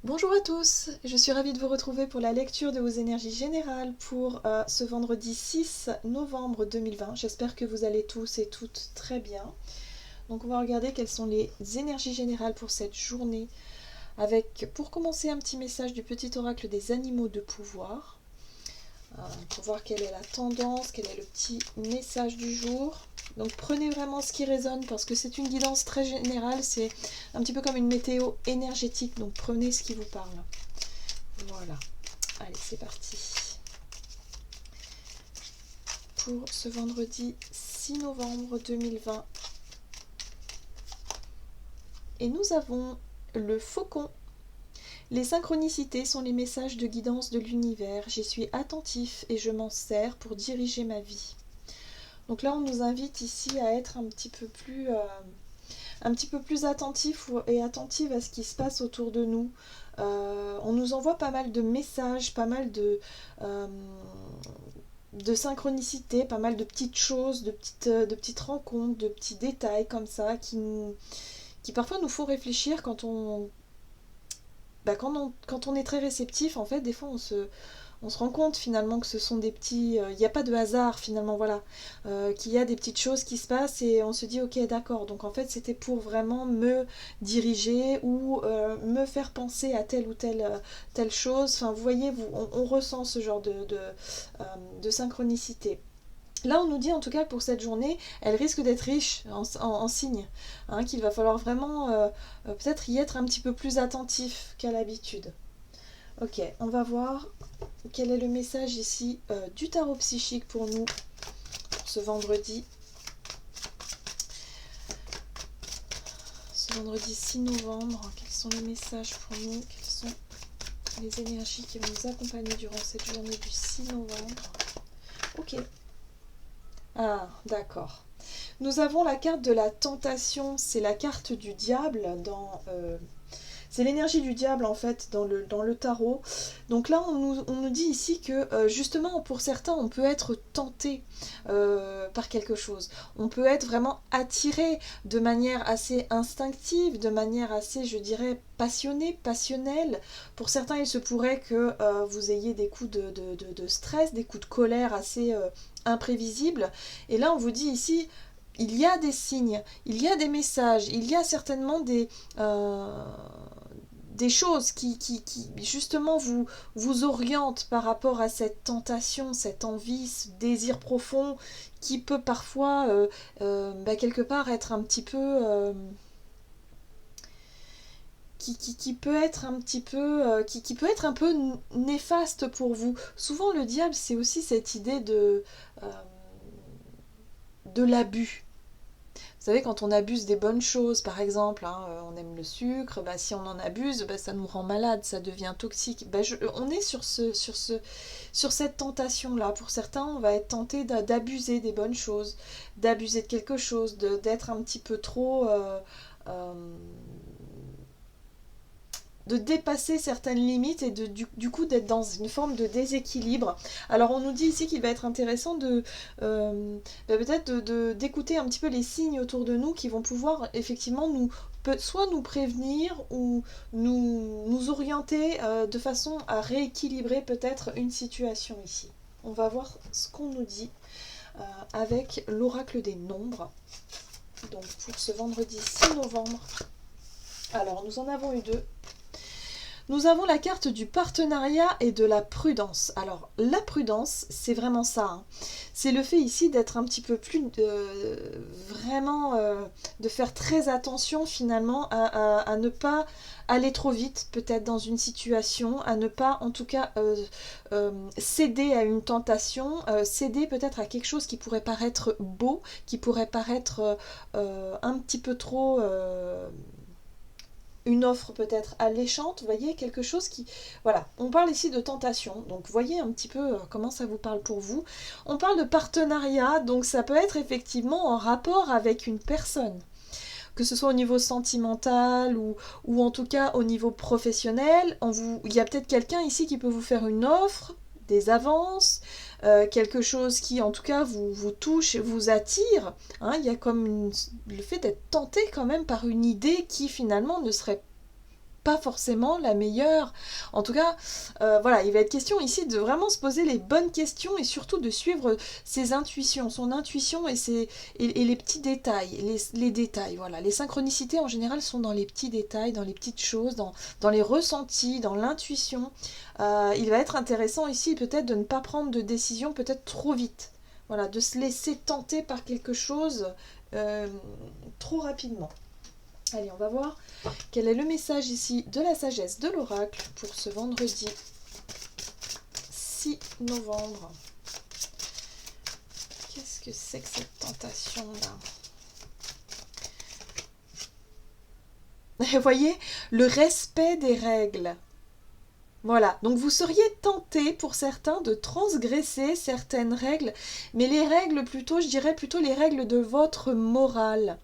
Bonjour à tous, je suis ravie de vous retrouver pour la lecture de vos énergies générales pour ce vendredi 6 novembre 2020. J'espère que vous allez tous et toutes très bien. Donc on va regarder quelles sont les énergies générales pour cette journée avec, pour commencer, un petit message du petit oracle des animaux de pouvoir pour voir quelle est la tendance, quel est le petit message du jour. Donc prenez vraiment ce qui résonne parce que c'est une guidance très générale, c'est un petit peu comme une météo énergétique, donc prenez ce qui vous parle. Voilà, allez c'est parti. Pour ce vendredi 6 novembre 2020. Et nous avons le faucon. Les synchronicités sont les messages de guidance de l'univers. J'y suis attentif et je m'en sers pour diriger ma vie. Donc là, on nous invite ici à être un petit peu plus attentif et attentive à ce qui se passe autour de nous. On nous envoie pas mal de messages, pas mal de synchronicité, pas mal de petites choses, de petites rencontres, de petits détails comme ça qui parfois nous font réfléchir quand on est très réceptif. En fait, des fois on se rend compte finalement que ce sont des petits... Il n'y a pas de hasard finalement, voilà. Qu'il y a des petites choses qui se passent et on se dit ok d'accord. Donc en fait c'était pour vraiment me diriger ou me faire penser à telle ou telle chose. Enfin vous voyez, on ressent ce genre de synchronicité. Là, on nous dit en tout cas que pour cette journée, elle risque d'être riche en signes, hein, qu'il va falloir vraiment peut-être y être un petit peu plus attentif qu'à l'habitude. Ok, on va voir quel est le message ici du tarot psychique pour nous ce vendredi. Ce vendredi 6 novembre, quels sont les messages pour nous? Quelles sont les énergies qui vont nous accompagner durant cette journée du 6 novembre? Ok. Ah, d'accord. Nous avons la carte de la tentation, c'est la carte du diable c'est l'énergie du diable en fait dans le tarot. Donc là on nous dit ici que justement pour certains on peut être tenté par quelque chose. On peut être vraiment attiré de manière assez instinctive, de manière assez je dirais passionnée, passionnelle. Pour certains il se pourrait que vous ayez des coups de stress, des coups de colère assez imprévisibles. Et là on vous dit ici il y a des signes, il y a des messages, il y a certainement des choses qui justement vous orientent par rapport à cette tentation, cette envie, ce désir profond qui peut parfois quelque part être un petit peu qui peut être un petit peu qui peut être un peu néfaste pour vous. Souvent le diable c'est aussi cette idée de l'abus. Vous savez, quand on abuse des bonnes choses, par exemple, hein, on aime le sucre, bah, si on en abuse, bah, ça nous rend malade, ça devient toxique. Bah, on est sur cette tentation-là. Pour certains, on va être tenté d'abuser des bonnes choses, d'abuser de quelque chose, d'être un petit peu trop... euh, de dépasser certaines limites et du coup d'être dans une forme de déséquilibre. Alors on nous dit ici qu'il va être intéressant peut-être d'écouter un petit peu les signes autour de nous qui vont pouvoir effectivement soit nous prévenir ou nous orienter de façon à rééquilibrer peut-être une situation ici. On va voir ce qu'on nous dit avec l'oracle des nombres. Donc pour ce vendredi 6 novembre. Alors nous en avons eu deux. Nous avons la carte du partenariat et de la prudence. Alors, la prudence, c'est vraiment ça. Hein. C'est le fait ici d'être un petit peu plus... vraiment... de faire très attention finalement à ne pas aller trop vite peut-être dans une situation, à ne pas en tout cas céder à une tentation, céder peut-être à quelque chose qui pourrait paraître beau, qui pourrait paraître un petit peu trop... une offre peut-être alléchante, vous voyez, quelque chose qui... Voilà, on parle ici de tentation, donc voyez un petit peu comment ça vous parle pour vous. On parle de partenariat, donc ça peut être effectivement en rapport avec une personne, que ce soit au niveau sentimental ou en tout cas au niveau professionnel. Il y a peut-être quelqu'un ici qui peut vous faire une offre, des avances, quelque chose qui en tout cas vous touche, vous attire. Hein, il y a comme le fait d'être tenté quand même par une idée qui finalement ne serait pas forcément la meilleure. En tout cas, voilà, il va être question ici de vraiment se poser les bonnes questions et surtout de suivre ses intuitions, son intuition et les petits détails, les détails, voilà. Les synchronicités en général sont dans les petits détails, dans les petites choses, dans les ressentis, dans l'intuition. Il va être intéressant ici peut-être de ne pas prendre de décision peut-être trop vite. Voilà, de se laisser tenter par quelque chose trop rapidement. Allez, on va voir quel est le message ici de la sagesse de l'oracle pour ce vendredi 6 novembre. Qu'est-ce que c'est que cette tentation-là? Vous voyez, le respect des règles. Voilà, donc vous seriez tenté pour certains de transgresser certaines règles, mais les règles plutôt, je dirais plutôt les règles de votre morale.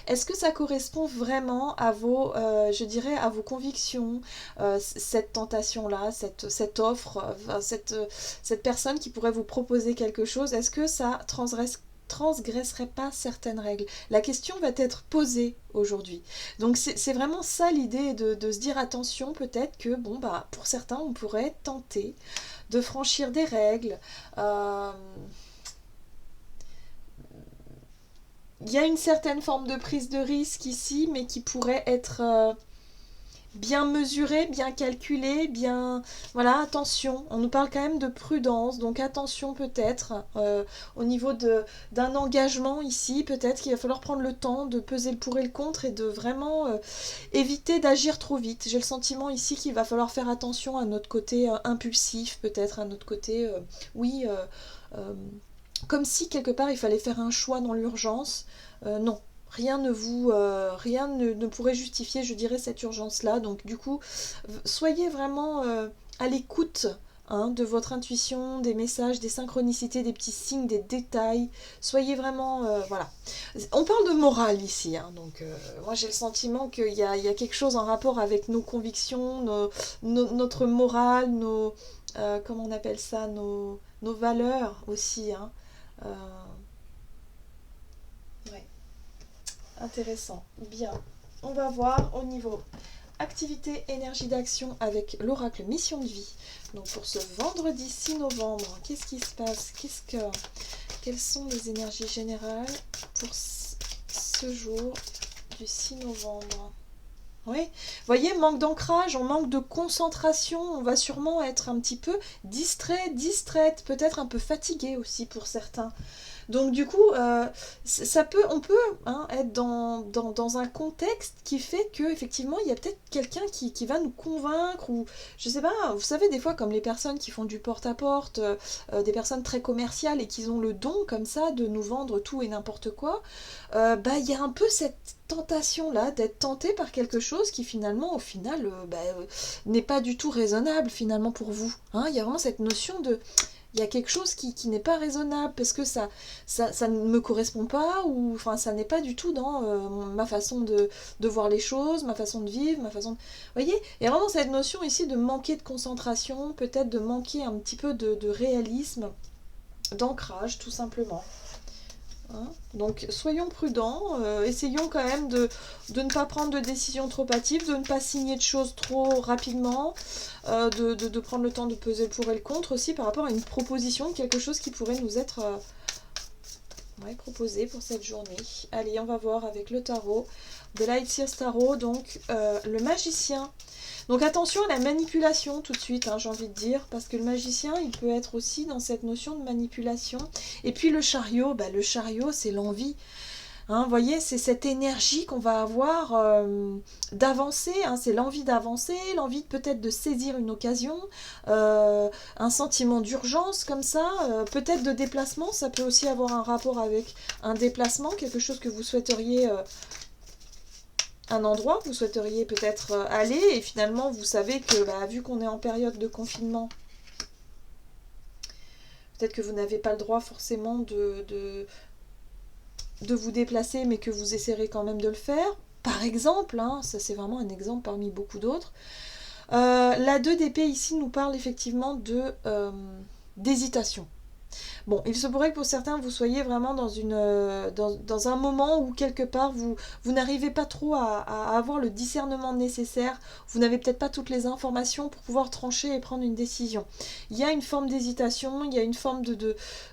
Est-ce que ça correspond vraiment à vos, je dirais, à vos convictions, cette tentation-là, cette offre, cette personne qui pourrait vous proposer quelque chose, est-ce que ça transgresserait pas certaines règles? La question va être posée aujourd'hui. Donc c'est vraiment ça l'idée de se dire attention, peut-être que bon bah pour certains on pourrait tenter de franchir des règles. Il y a une certaine forme de prise de risque ici, mais qui pourrait être bien mesurée, bien calculée, bien... Voilà, attention, on nous parle quand même de prudence, donc attention peut-être au niveau d'un engagement ici, peut-être qu'il va falloir prendre le temps de peser le pour et le contre et de vraiment éviter d'agir trop vite. J'ai le sentiment ici qu'il va falloir faire attention à notre côté impulsif, peut-être à notre côté, oui... comme si quelque part il fallait faire un choix dans l'urgence. Non, rien ne pourrait justifier, je dirais, cette urgence-là. Donc du coup, soyez vraiment à l'écoute de votre intuition, des messages, des synchronicités, des petits signes, des détails. Soyez vraiment... voilà. On parle de morale ici, donc moi j'ai le sentiment qu'il y a quelque chose en rapport avec nos convictions, notre morale, comment on appelle ça, nos valeurs aussi. Ouais. Intéressant. Bien. On va voir au niveau activité, énergie d'action avec l'oracle mission de vie. Donc pour ce vendredi 6 novembre, qu'est-ce qui se passe? Quelles sont les énergies générales pour ce jour du 6 novembre? Oui, vous voyez, manque d'ancrage, on manque de concentration, on va sûrement être un petit peu distrait, distraite, peut-être un peu fatigué aussi pour certains. Donc du coup, on peut être dans un contexte qui fait que effectivement il y a peut-être quelqu'un qui va nous convaincre ou je sais pas. Vous savez des fois comme les personnes qui font du porte-à-porte, des personnes très commerciales et qui ont le don comme ça de nous vendre tout et n'importe quoi. Il y a un peu cette tentation là d'être tenté par quelque chose qui finalement au final n'est pas du tout raisonnable finalement pour vous. Il y a vraiment cette notion de il y a quelque chose qui n'est pas raisonnable parce que ça ne me correspond pas ou enfin ça n'est pas du tout dans ma façon de voir les choses, ma façon de vivre, ma façon de... Vous voyez, il y a vraiment cette notion ici de manquer de concentration, peut-être de manquer un petit peu de réalisme, d'ancrage tout simplement. Donc soyons prudents, essayons quand même de ne pas prendre de décisions trop hâtives, de ne pas signer de choses trop rapidement, de prendre le temps de peser le pour et le contre aussi par rapport à une proposition, quelque chose qui pourrait nous être proposé pour cette journée. Allez, on va voir avec le tarot, de Light Seers Tarot, donc le magicien. Donc attention à la manipulation tout de suite, j'ai envie de dire, parce que le magicien, il peut être aussi dans cette notion de manipulation. Et puis le chariot c'est l'envie. Vous voyez, c'est cette énergie qu'on va avoir d'avancer, c'est l'envie d'avancer, l'envie peut-être de saisir une occasion, un sentiment d'urgence comme ça, peut-être de déplacement, ça peut aussi avoir un rapport avec un déplacement, quelque chose que vous souhaiteriez... un endroit où vous souhaiteriez peut-être aller et finalement vous savez que vu qu'on est en période de confinement, peut-être que vous n'avez pas le droit forcément de vous déplacer mais que vous essaierez quand même de le faire. Par exemple, ça c'est vraiment un exemple parmi beaucoup d'autres. La 2 d'épée ici nous parle effectivement d'hésitation. Bon, il se pourrait que pour certains, vous soyez vraiment dans un moment où quelque part, vous n'arrivez pas trop à avoir le discernement nécessaire, vous n'avez peut-être pas toutes les informations pour pouvoir trancher et prendre une décision. Il y a une forme d'hésitation, il y a une forme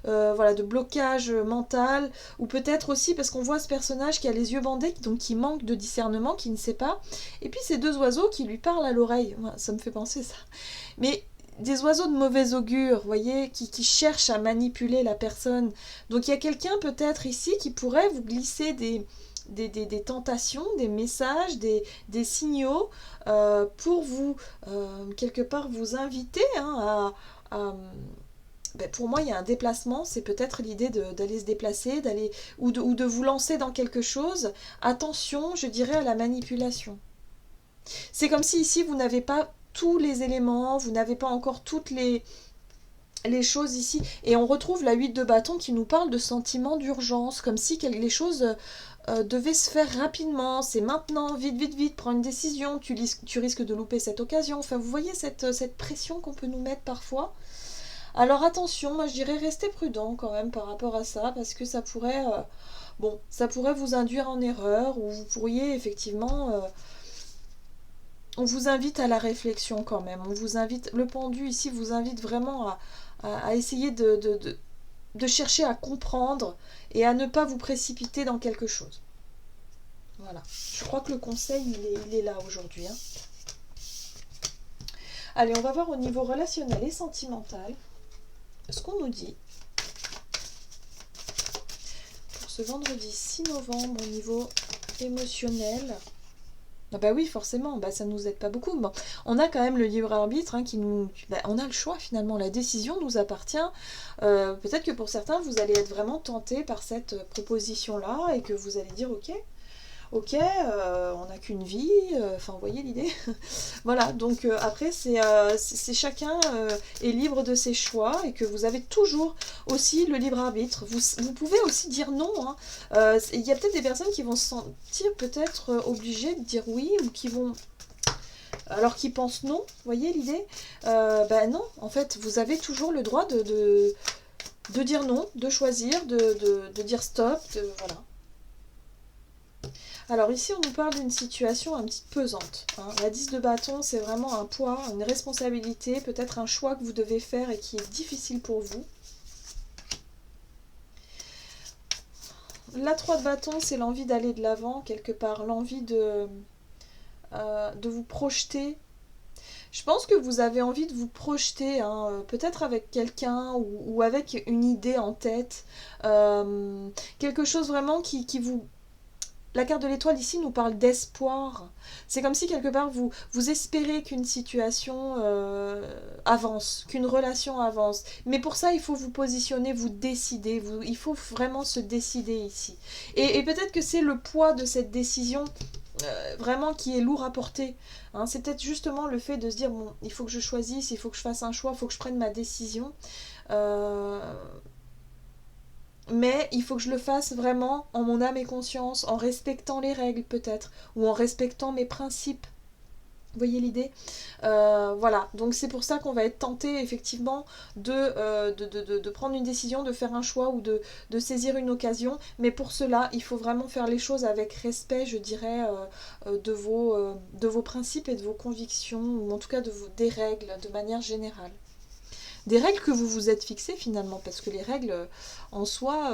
voilà, de blocage mental, ou peut-être aussi parce qu'on voit ce personnage qui a les yeux bandés, donc qui manque de discernement, qui ne sait pas, et puis ces deux oiseaux qui lui parlent à l'oreille. Ça me fait penser ça. Mais des oiseaux de mauvais augure, vous voyez, qui cherchent à manipuler la personne. Donc il y a quelqu'un peut-être ici qui pourrait vous glisser des tentations, des messages, des signaux pour vous, quelque part, vous inviter ben pour moi, il y a un déplacement, c'est peut-être l'idée d'aller se déplacer, ou de vous lancer dans quelque chose. Attention, je dirais, à la manipulation. C'est comme si ici, vous n'avez pas tous les éléments, vous n'avez pas encore toutes les choses ici. Et on retrouve la 8 de bâton qui nous parle de sentiment d'urgence, comme si les choses devaient se faire rapidement. C'est maintenant, vite, vite, vite, prends une décision, tu risques de louper cette occasion. Enfin, vous voyez cette pression qu'on peut nous mettre parfois. Alors attention, moi je dirais restez prudent quand même par rapport à ça, parce que ça pourrait, ça pourrait vous induire en erreur, ou vous pourriez effectivement... on vous invite à la réflexion quand même. On vous invite, le pendu ici vous invite vraiment à essayer de chercher à comprendre et à ne pas vous précipiter dans quelque chose. Voilà. Je crois que le conseil, il est là aujourd'hui. Hein. Allez, on va voir au niveau relationnel et sentimental ce qu'on nous dit pour ce vendredi 6 novembre au niveau émotionnel. Ah bah oui, forcément, ça ne nous aide pas beaucoup. Bon, on a quand même le libre arbitre qui nous... on a le choix finalement, la décision nous appartient. Peut-être que pour certains, vous allez être vraiment tenté par cette proposition-là et que vous allez dire ok, on n'a qu'une vie, enfin vous voyez l'idée. Voilà, donc après c'est chacun est libre de ses choix et que vous avez toujours aussi le libre arbitre. Vous pouvez aussi dire non. Hein. Il y a peut-être des personnes qui vont se sentir peut-être obligées de dire oui ou qui vont... Alors qu'ils pensent non, vous voyez l'idée. Non, en fait, vous avez toujours le droit de dire non, de choisir, de dire stop, voilà. Alors ici, on nous parle d'une situation un petit peu pesante. Hein. La 10 de bâton, c'est vraiment un poids, une responsabilité, peut-être un choix que vous devez faire et qui est difficile pour vous. La 3 de bâton, c'est l'envie d'aller de l'avant, quelque part, l'envie de vous projeter. Je pense que vous avez envie de vous projeter, hein, peut-être avec quelqu'un ou avec une idée en tête. Quelque chose vraiment qui vous... La carte de l'étoile ici nous parle d'espoir. C'est comme si quelque part vous espérez qu'une situation avance, qu'une relation avance. Mais pour ça, il faut vous positionner, vous décider. Il faut vraiment se décider ici. Et peut-être que c'est le poids de cette décision vraiment qui est lourd à porter. Hein. C'est peut-être justement le fait de se dire, bon, il faut que je choisisse, il faut que je fasse un choix, il faut que je prenne ma décision. Mais il faut que je le fasse vraiment en mon âme et conscience, en respectant les règles peut-être, ou en respectant mes principes. Vous voyez l'idée ? Voilà, donc c'est pour ça qu'on va être tenté effectivement de prendre une décision, de faire un choix ou de saisir une occasion. Mais pour cela, il faut vraiment faire les choses avec respect, je dirais, de vos principes et de vos convictions, ou en tout cas des règles de manière générale. Des règles que vous vous êtes fixées finalement, parce que les règles en soi,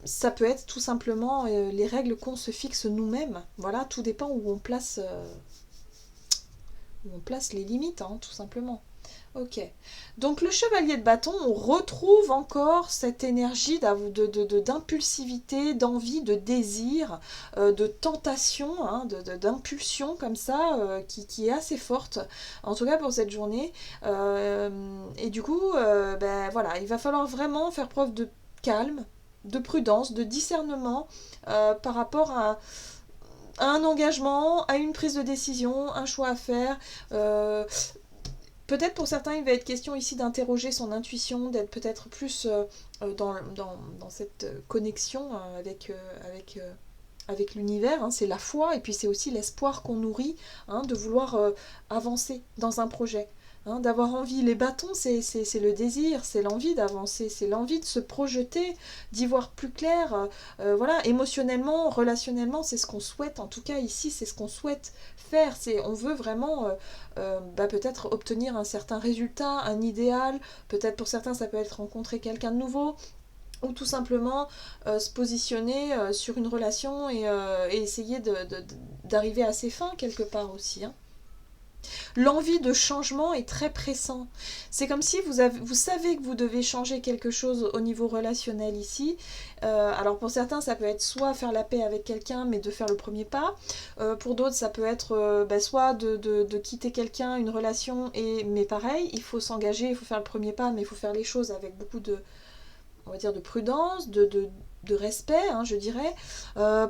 ça peut être tout simplement les règles qu'on se fixe nous-mêmes. Voilà, tout dépend où on place les limites, hein, tout simplement. Ok. Donc le chevalier de bâton, on retrouve encore cette énergie d'impulsivité, d'envie, de désir, de tentation, hein, d'impulsion comme ça, qui est assez forte, en tout cas pour cette journée. Et du coup, voilà, il va falloir vraiment faire preuve de calme, de prudence, de discernement par rapport à un engagement, à une prise de décision, un choix à faire. Peut-être pour certains, il va être question ici d'interroger son intuition, d'être peut-être plus dans cette connexion avec l'univers. Hein. C'est la foi et puis c'est aussi l'espoir qu'on nourrit, hein, de vouloir avancer dans un projet. hein, d'avoir envie. Les bâtons, c'est le désir, c'est l'envie d'avancer, c'est l'envie de se projeter, d'y voir plus clair. Voilà, émotionnellement, relationnellement, c'est ce qu'on souhaite. En tout cas, ici, c'est ce qu'on souhaite faire. On veut vraiment peut-être obtenir un certain résultat, un idéal. Peut-être pour certains, ça peut être rencontrer quelqu'un de nouveau ou tout simplement se positionner sur une relation et essayer d'arriver à ses fins quelque part aussi. Hein. L'envie de changement est très pressant. C'est comme si vous savez que vous devez changer quelque chose au niveau relationnel ici. Alors pour certains, ça peut être soit faire la paix avec quelqu'un, mais de faire le premier pas. Pour d'autres, ça peut être soit de quitter quelqu'un, une relation, mais pareil, il faut s'engager, il faut faire le premier pas, mais il faut faire les choses avec beaucoup on va dire de prudence, de respect, hein, je dirais.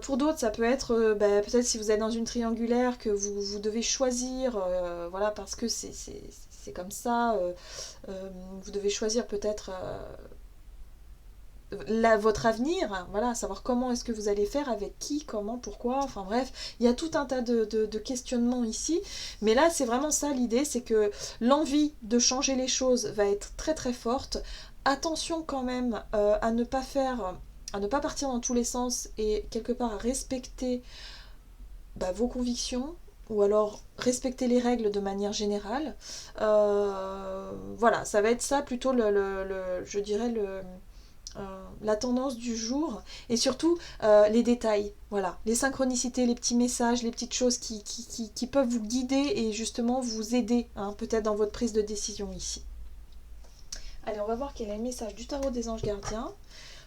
Pour d'autres, ça peut être peut-être si vous êtes dans une triangulaire que vous devez choisir, voilà, parce que c'est comme ça. Vous devez choisir peut-être votre avenir, hein, voilà, savoir comment est-ce que vous allez faire, avec qui, comment, pourquoi, enfin bref, il y a tout un tas de questionnements ici, mais là c'est vraiment ça l'idée, c'est que l'envie de changer les choses va être très très forte. Attention quand même à ne pas partir dans tous les sens et quelque part à respecter vos convictions ou alors respecter les règles de manière générale. Voilà, ça va être ça plutôt je dirais la tendance du jour et surtout les détails, voilà, les synchronicités, les petits messages, les petites choses qui peuvent vous guider et justement vous aider hein, peut-être dans votre prise de décision ici. Allez, on va voir quel est le message du tarot des anges gardiens.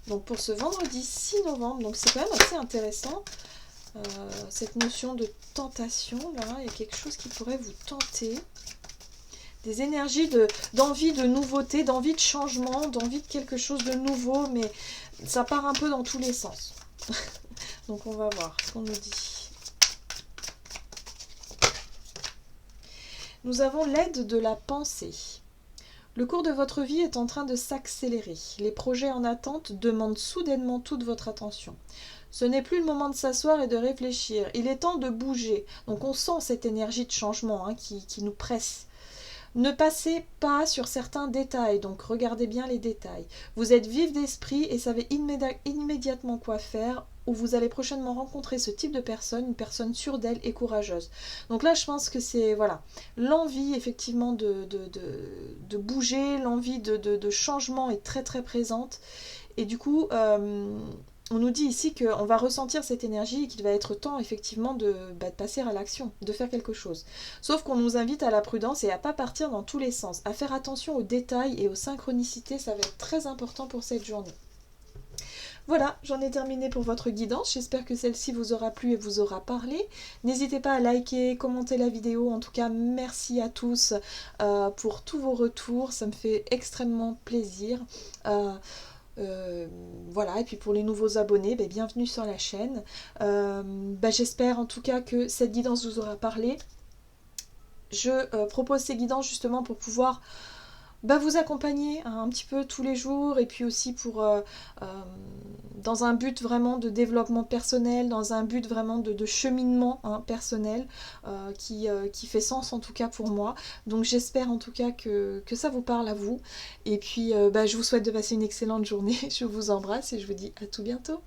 Donc pour ce vendredi 6 novembre, donc c'est quand même assez intéressant, cette notion de tentation, là, il y a quelque chose qui pourrait vous tenter. Des énergies d'envie de nouveauté, d'envie de changement, d'envie de quelque chose de nouveau, mais ça part un peu dans tous les sens. Donc on va voir ce qu'on nous dit. Nous avons l'aide de la pensée. Le cours de votre vie est en train de s'accélérer. Les projets en attente demandent soudainement toute votre attention. Ce n'est plus le moment de s'asseoir et de réfléchir. Il est temps de bouger. Donc on sent cette énergie de changement hein, qui nous presse. Ne passez pas sur certains détails, donc regardez bien les détails. Vous êtes vif d'esprit et savez immédiatement quoi faire, ou vous allez prochainement rencontrer ce type de personne, une personne sûre d'elle et courageuse. Donc là, je pense que c'est voilà l'envie effectivement de bouger, l'envie de changement est très très présente. Et du coup, on nous dit ici qu'on va ressentir cette énergie et qu'il va être temps effectivement de passer à l'action, de faire quelque chose. Sauf qu'on nous invite à la prudence et à ne pas partir dans tous les sens, à faire attention aux détails et aux synchronicités, ça va être très important pour cette journée. Voilà, j'en ai terminé pour votre guidance, j'espère que celle-ci vous aura plu et vous aura parlé. N'hésitez pas à liker, commenter la vidéo, en tout cas merci à tous pour tous vos retours, ça me fait extrêmement plaisir. Voilà, et puis pour les nouveaux abonnés, bienvenue sur la chaîne. J'espère en tout cas que cette guidance vous aura parlé. Je propose ces guidances justement pour pouvoir vous accompagner hein, un petit peu tous les jours et puis aussi pour dans un but vraiment de développement personnel, dans un but vraiment de cheminement hein, personnel qui fait sens en tout cas pour moi. Donc j'espère en tout cas que ça vous parle à vous et puis je vous souhaite de passer une excellente journée, je vous embrasse et je vous dis à tout bientôt.